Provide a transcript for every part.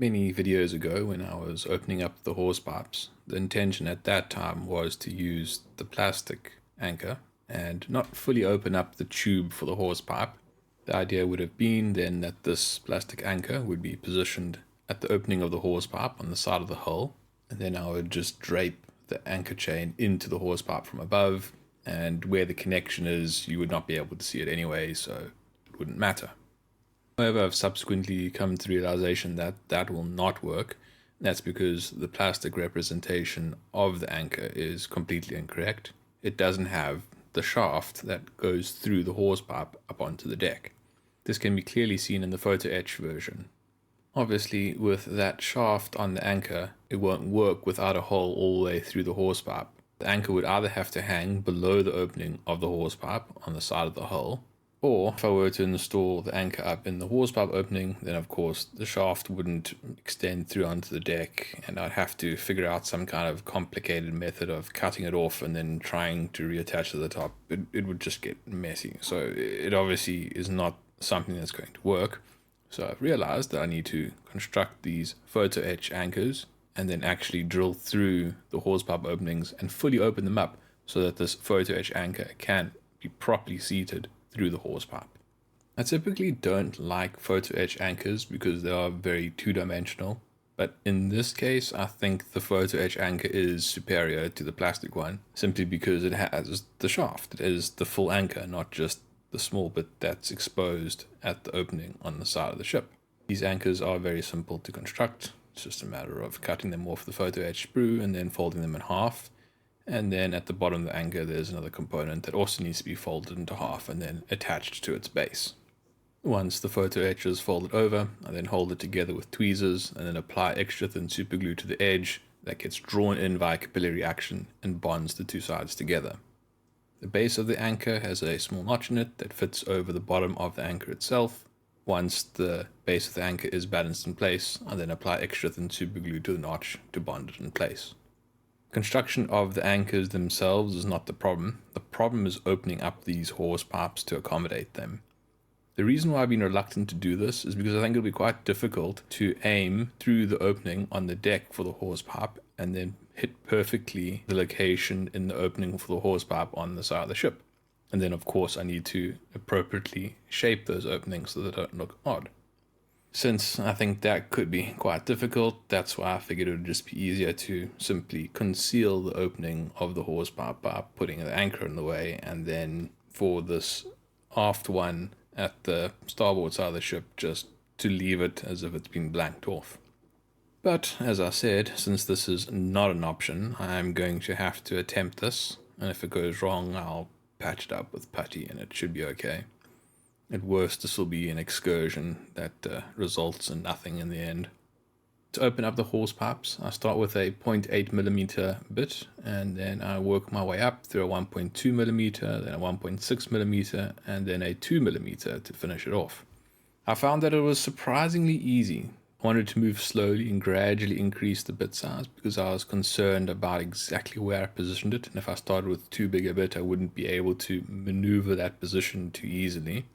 Many videos ago, when I was opening up the hose pipes, the intention at that time was to use the plastic anchor and not fully open up the tube for the hose pipe. The idea would have been then that this plastic anchor would be positioned at the opening of the hose pipe on the side of the hull, and then I would just drape the anchor chain into the hose pipe from above, and where the connection is, you would not be able to see it anyway, so it wouldn't matter. However, I've subsequently come to the realization that that will not work. That's because the plastic representation of the anchor is completely incorrect. It doesn't have the shaft that goes through the hose pipe up onto the deck. This can be clearly seen in the photo-etched version. Obviously, with that shaft on the anchor, it won't work without a hole all the way through the hose pipe. The anchor would either have to hang below the opening of the hose pipe on the side of the hull, or if I were to install the anchor up in the hose pipe opening, then of course the shaft wouldn't extend through onto the deck, and I'd have to figure out some kind of complicated method of cutting it off and then trying to reattach to the top. It would just get messy. So it obviously is not something that's going to work. So I've realized that I need to construct these photo etch anchors and then actually drill through the hose pipe openings and fully open them up so that this photo etch anchor can be properly seated through the hose pipe. I typically don't like photo etch anchors because they are very two-dimensional, but in this case I think the photo etch anchor is superior to the plastic one simply because it has the shaft. It is the full anchor, not just the small bit that's exposed at the opening on the side of the ship. These anchors are very simple to construct. It's just a matter of cutting them off the photo etch sprue and then folding them in half. And then at the bottom of the anchor, there's another component that also needs to be folded into half and then attached to its base. Once the photo etch is folded over, I then hold it together with tweezers and then apply extra thin super glue to the edge that gets drawn in via capillary action and bonds the two sides together. The base of the anchor has a small notch in it that fits over the bottom of the anchor itself. Once the base of the anchor is balanced in place, I then apply extra thin super glue to the notch to bond it in place. Construction of the anchors themselves is not the problem. The problem is opening up these hose pipes to accommodate them. The reason why I've been reluctant to do this is because I think it'll be quite difficult to aim through the opening on the deck for the hose pipe and then hit perfectly the location in the opening for the hose pipe on the side of the ship. And then of course I need to appropriately shape those openings so they don't look odd. Since I think that could be quite difficult, that's why I figured it would just be easier to simply conceal the opening of the hose pipe by putting the anchor in the way, and then for this aft one at the starboard side of the ship, just to leave it as if it's been blanked off. But as I said, since this is not an option, I'm going to have to attempt this, and if it goes wrong, I'll patch it up with putty and it should be okay. At worst, this will be an excursion that results in nothing in the end. To open up the hose pipes, I start with a 0.8mm bit, and then I work my way up through a 1.2mm, then a 1.6mm, and then a 2mm to finish it off. I found that it was surprisingly easy. I wanted to move slowly and gradually increase the bit size because I was concerned about exactly where I positioned it, and if I started with too big a bit, I wouldn't be able to maneuver that position too easily.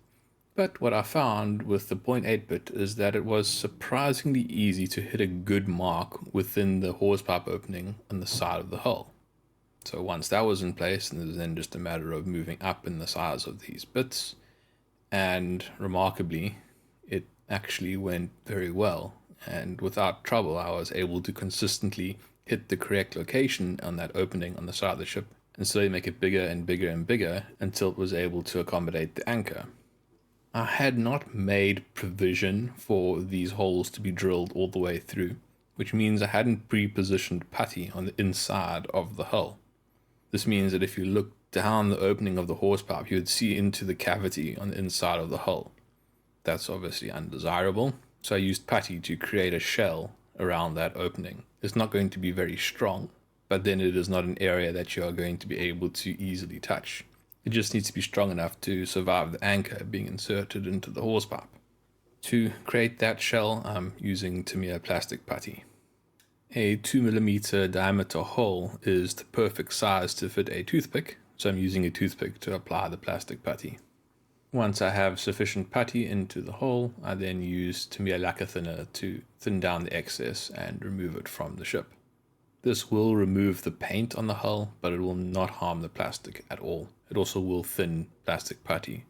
But what I found with the 0.8 bit is that it was surprisingly easy to hit a good mark within the hose pipe opening on the side of the hull. So once that was in place, and it was then just a matter of moving up in the size of these bits, and remarkably, it actually went very well, and without trouble I was able to consistently hit the correct location on that opening on the side of the ship, and slowly make it bigger and bigger and bigger until it was able to accommodate the anchor. I had not made provision for these holes to be drilled all the way through, which means I hadn't pre-positioned putty on the inside of the hull. This means that if you look down the opening of the hose pipe, you would see into the cavity on the inside of the hull. That's obviously undesirable, so I used putty to create a shell around that opening. It's not going to be very strong, but then it is not an area that you are going to be able to easily touch. It just needs to be strong enough to survive the anchor being inserted into the hose pipe. To create that shell, I'm using Tamiya plastic putty. A 2mm diameter hole is the perfect size to fit a toothpick, so I'm using a toothpick to apply the plastic putty. Once I have sufficient putty into the hole, I then use Tamiya lacquer thinner to thin down the excess and remove it from the ship. This will remove the paint on the hull, but it will not harm the plastic at all. It also will thin plastic putty.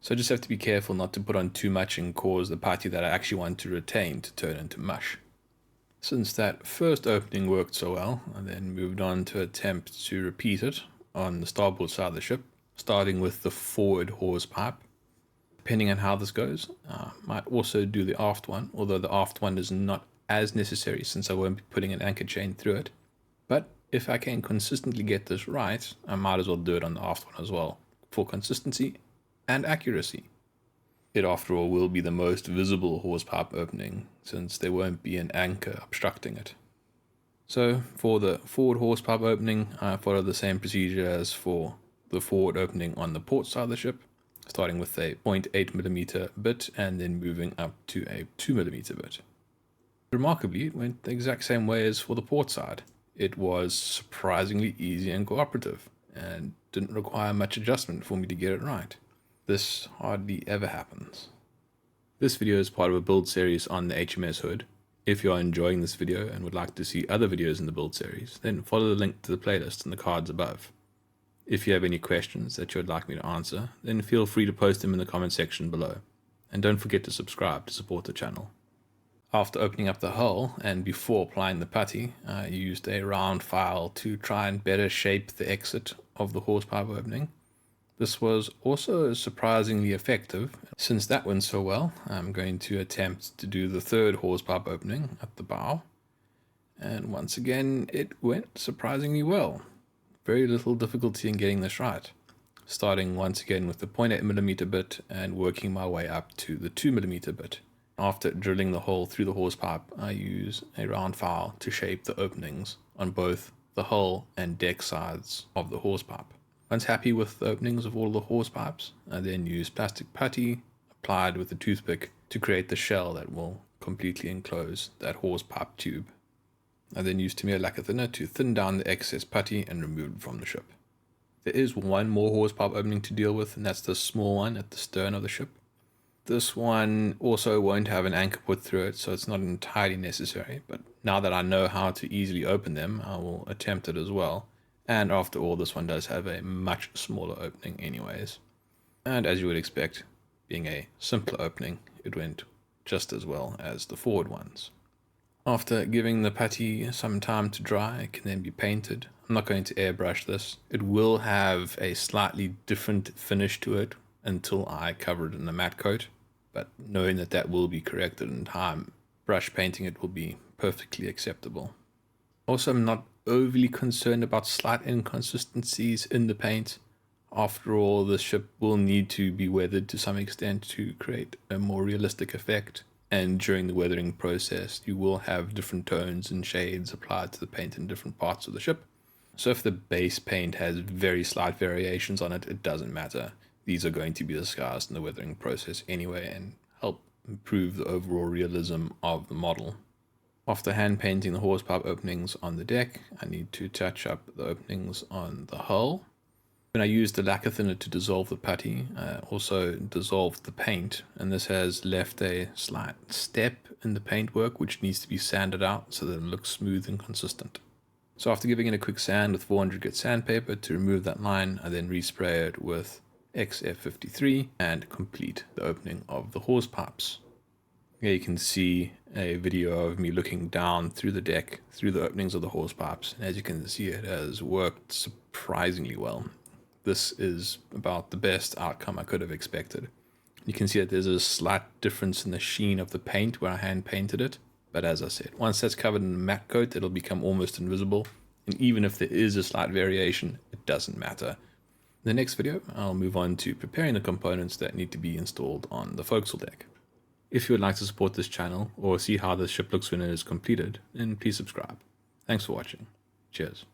So I just have to be careful not to put on too much and cause the putty that I actually want to retain to turn into mush. Since that first opening worked so well, I then moved on to attempt to repeat it on the starboard side of the ship, starting with the forward hawse pipe. Depending on how this goes, I might also do the aft one, although the aft one is not as necessary since I won't be putting an anchor chain through it. But if I can consistently get this right, I might as well do it on the aft one as well, for consistency and accuracy. It, after all, will be the most visible hawse pipe opening, since there won't be an anchor obstructing it. So, for the forward hawse pipe opening, I follow the same procedure as for the forward opening on the port side of the ship, starting with a 0.8mm bit and then moving up to a 2mm bit. Remarkably, it went the exact same way as for the port side. It was surprisingly easy and cooperative, and didn't require much adjustment for me to get it right. This hardly ever happens. This video is part of a build series on the HMS hood. If you are enjoying this video and would like to see other videos in the build series, then follow the link to the playlist in the cards above. If you have any questions that you would like me to answer, then feel free to post them in the comment section below. And don't forget to subscribe to support the channel. After opening up the hull and before applying the putty, I used a round file to try and better shape the exit of the hawse pipe opening. This was also surprisingly effective. Since that went so well, I'm going to attempt to do the third hawse pipe opening at the bow. And once again, it went surprisingly well. Very little difficulty in getting this right. Starting once again with the 0.8mm bit and working my way up to the 2mm bit. After drilling the hole through the hawse pipe, I use a round file to shape the openings on both the hull and deck sides of the hawse pipe. Once happy with the openings of all the hawse pipes, I then use plastic putty applied with a toothpick to create the shell that will completely enclose that hawse pipe tube. I then use Tamiya lacquer thinner to thin down the excess putty and remove it from the ship. There is one more hawse pipe opening to deal with, and that's the small one at the stern of the ship. This one also won't have an anchor put through it, so it's not entirely necessary, but now that I know how to easily open them, I will attempt it as well. And after all, this one does have a much smaller opening anyways. And as you would expect, being a simpler opening, it went just as well as the forward ones. After giving the putty some time to dry, it can then be painted. I'm not going to airbrush this. It will have a slightly different finish to it until I cover it in a matte coat, but knowing that that will be corrected in time, brush painting it will be perfectly acceptable. Also, I'm not overly concerned about slight inconsistencies in the paint. After all, the ship will need to be weathered to some extent to create a more realistic effect. And during the weathering process, you will have different tones and shades applied to the paint in different parts of the ship. So if the base paint has very slight variations on it, it doesn't matter. These are going to be disguised in the weathering process anyway and help improve the overall realism of the model. After hand painting the hawse pipe openings on the deck, I need to touch up the openings on the hull. When I used the lacquer thinner to dissolve the putty, I also dissolved the paint, and this has left a slight step in the paintwork which needs to be sanded out so that it looks smooth and consistent. So after giving it a quick sand with 400 grit sandpaper to remove that line, I then respray it with XF53 and complete the opening of the hawse pipes. Here you can see a video of me looking down through the deck, through the openings of the hawse pipes, and as you can see, it has worked surprisingly well. This is about the best outcome I could have expected. You can see that there's a slight difference in the sheen of the paint where I hand painted it, but as I said, once that's covered in a matte coat, it'll become almost invisible, and even if there is a slight variation, it doesn't matter. In the next video, I'll move on to preparing the components that need to be installed on the forecastle deck. If you would like to support this channel or see how the ship looks when it is completed, then please subscribe. Thanks for watching. Cheers.